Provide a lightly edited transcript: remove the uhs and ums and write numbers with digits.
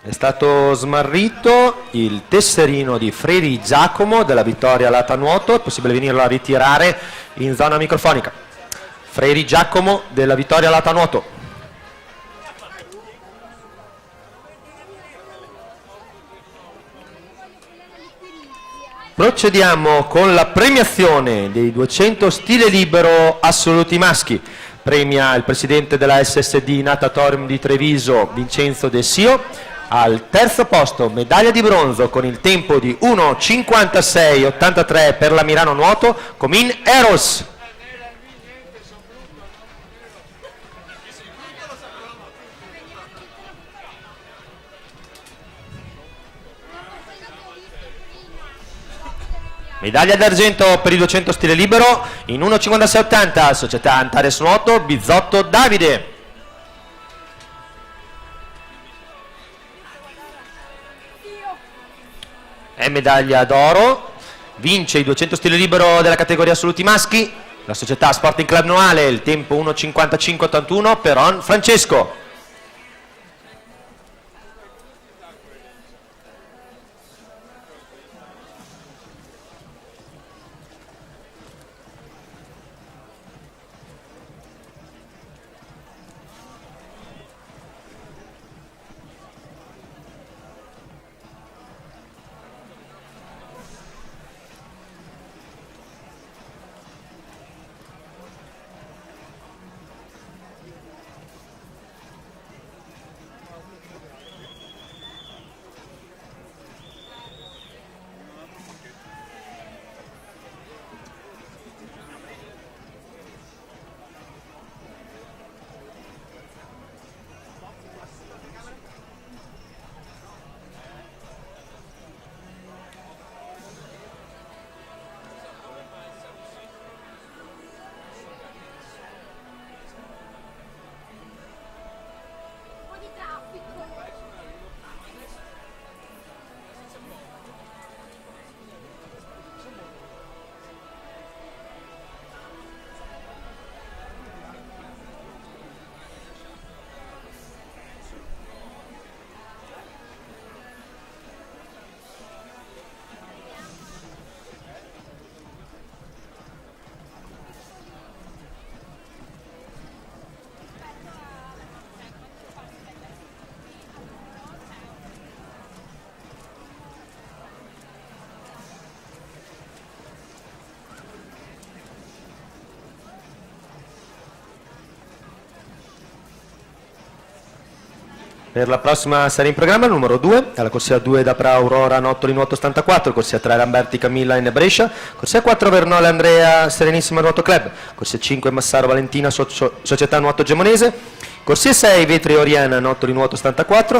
È stato smarrito il tesserino di Fredi Giacomo della vittoria Lata Nuoto, è possibile venirlo a ritirare in zona microfonica. Fredi Giacomo della vittoria Lata Nuoto. Procediamo con la premiazione dei 200 stile libero assoluti maschi. Premia il presidente della SSD Natatorium di Treviso, Vincenzo De Sio. Al terzo posto, medaglia di bronzo con il tempo di 1:56,83 per la Milano Nuoto, Comin Eros. Medaglia d'argento per il 200 stile libero in 1:56,80, società Antares Nuoto, Bizzotto Davide. È medaglia d'oro, vince i 200 stile libero della categoria assoluti maschi, la società Sporting Club Noale, il tempo 1:55,81 per Francesco. Per la prossima serie in programma, numero 2, alla corsia 2 da Pra Aurora Nottoli Nuoto 84, corsia 3 Lamberti Camilla in Brescia, corsia 4 Vernole Andrea Serenissima Nuoto Club, corsia 5 Massaro Valentina Società Nuoto Gemonese, corsia 6 Vetri Oriana Nottoli Nuoto 84,